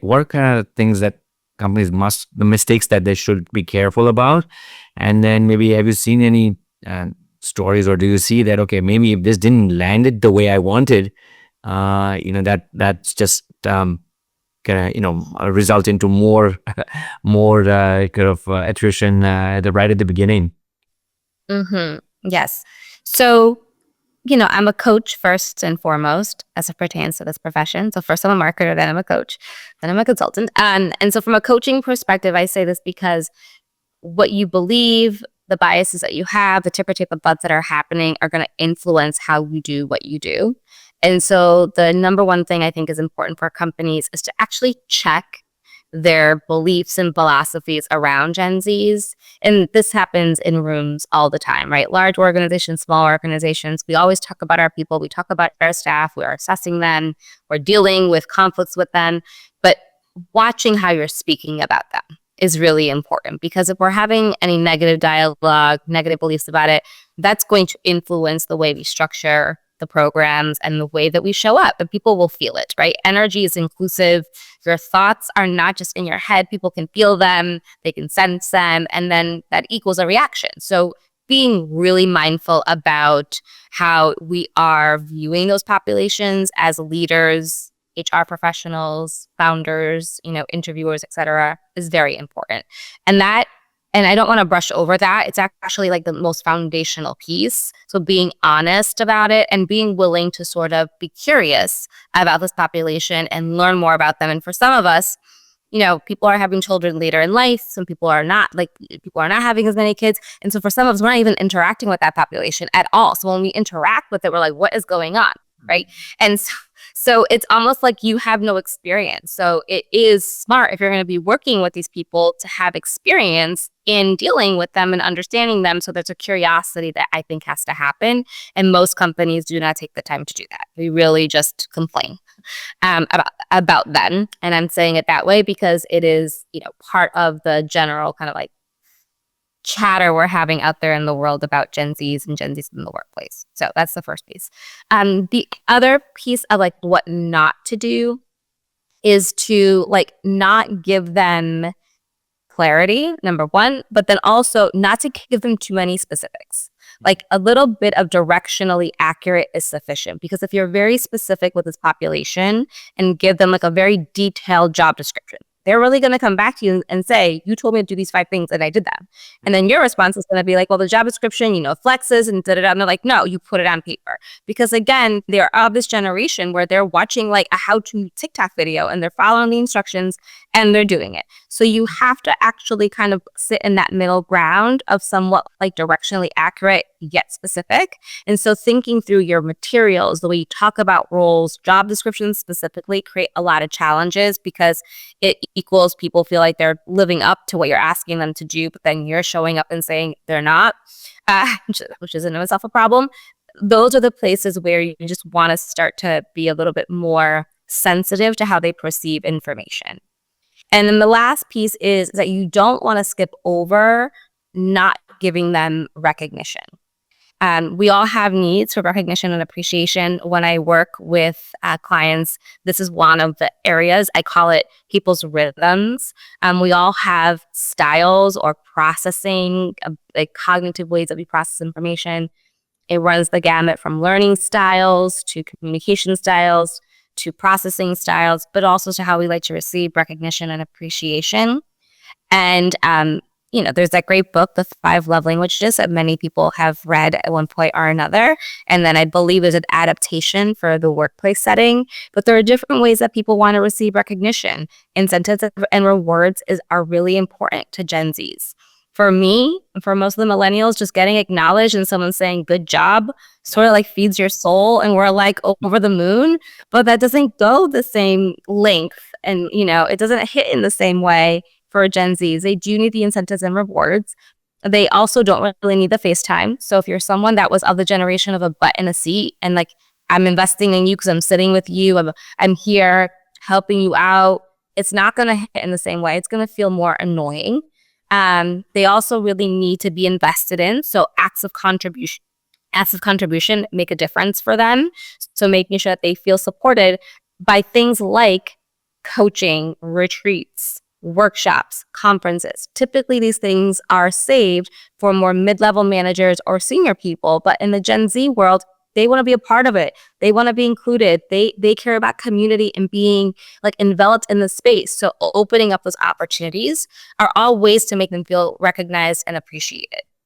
what are kind of things that companies the mistakes that they should be careful about? And then maybe have you seen any stories, or do you see that, okay, maybe if this didn't land it the way I wanted, that's just result into more attrition right at the beginning. Yes. So, I'm a coach first and foremost as it pertains to this profession. So first I'm a marketer, then I'm a coach, then I'm a consultant. And so from a coaching perspective, I say this because what you believe, the biases that you have, the tip or tape of butts that are happening are going to influence how you do what you do. And so the number one thing I think is important for companies is to actually check their beliefs and philosophies around Gen Zs. And this happens in rooms all the time, right? Large organizations, small organizations, we always talk about our people. We talk about our staff. We are assessing them. We're dealing with conflicts with them. But watching how you're speaking about them is really important, because if we're having any negative dialogue, negative beliefs about it, that's going to influence the way we structure the programs and the way that we show up, and people will feel it, right? Energy is inclusive. Your thoughts are not just in your head. People can feel them, they can sense them, and then that equals a reaction. So being really mindful about how we are viewing those populations as leaders, HR professionals, founders, interviewers, et cetera, is very important. And I don't want to brush over that. It's actually like the most foundational piece. So being honest about it and being willing to sort of be curious about this population and learn more about them. And for some of us, people are having children later in life. Some people are not. People are not having as many kids. And so for some of us, we're not even interacting with that population at all. So when we interact with it, we're like, what is going on, right? And so it's almost like you have no experience. So it is smart, if you're going to be working with these people, to have experience in dealing with them and understanding them. So there's a curiosity that I think has to happen. And most companies do not take the time to do that. We really just complain about them. And I'm saying it that way because it is, part of the general kind of like chatter we're having out there in the world about Gen Zs and Gen Zs in the workplace. So that's the first piece. The other piece of like what not to do is to like not give them clarity, number one, but then also not to give them too many specifics. Like a little bit of directionally accurate is sufficient, because if you're very specific with this population and give them like a very detailed job description, they're really going to come back to you and say, you told me to do these 5 things and I did them. And then your response is going to be like, well, the job description, flexes and da-da-da. And they're like, no, you put it on paper. Because again, they're of this generation where they're watching like a how-to TikTok video and they're following the instructions and they're doing it. So you have to actually kind of sit in that middle ground of somewhat like directionally accurate yet specific. And so thinking through your materials, the way you talk about roles, job descriptions specifically, create a lot of challenges, because it equals people feel like they're living up to what you're asking them to do, but then you're showing up and saying they're not, which is in itself a problem. Those are the places where you just want to start to be a little bit more sensitive to how they perceive information. And then the last piece is that you don't want to skip over not giving them recognition. We all have needs for recognition and appreciation. When I work with clients, this is one of the areas. I call it people's rhythms. We all have styles or processing, like cognitive ways that we process information. It runs the gamut from learning styles to communication styles to processing styles, but also to how we like to receive recognition and appreciation. And there's that great book, The 5 Love Languages, that many people have read at one point or another. And then I believe there's an adaptation for the workplace setting. But there are different ways that people want to receive recognition. Incentives and rewards are really important to Gen Zs. For me, for most of the millennials, just getting acknowledged and someone saying good job sort of like feeds your soul, and we're like over the moon. But that doesn't go the same length, and it doesn't hit in the same way for Gen Zs. They do need the incentives and rewards. They also don't really need the FaceTime. So if you're someone that was of the generation of a butt in a seat and like, I'm investing in you because I'm sitting with you, I'm here helping you out, it's not going to hit in the same way. It's going to feel more annoying. They also really need to be invested in. So acts of contribution make a difference for them. So making sure that they feel supported by things like coaching, retreats, workshops, conferences. Typically, these things are saved for more mid-level managers or senior people. But in the Gen Z world, they want to be a part of it. They want to be included. They care about community and being like enveloped in the space. So opening up those opportunities are all ways to make them feel recognized and appreciated.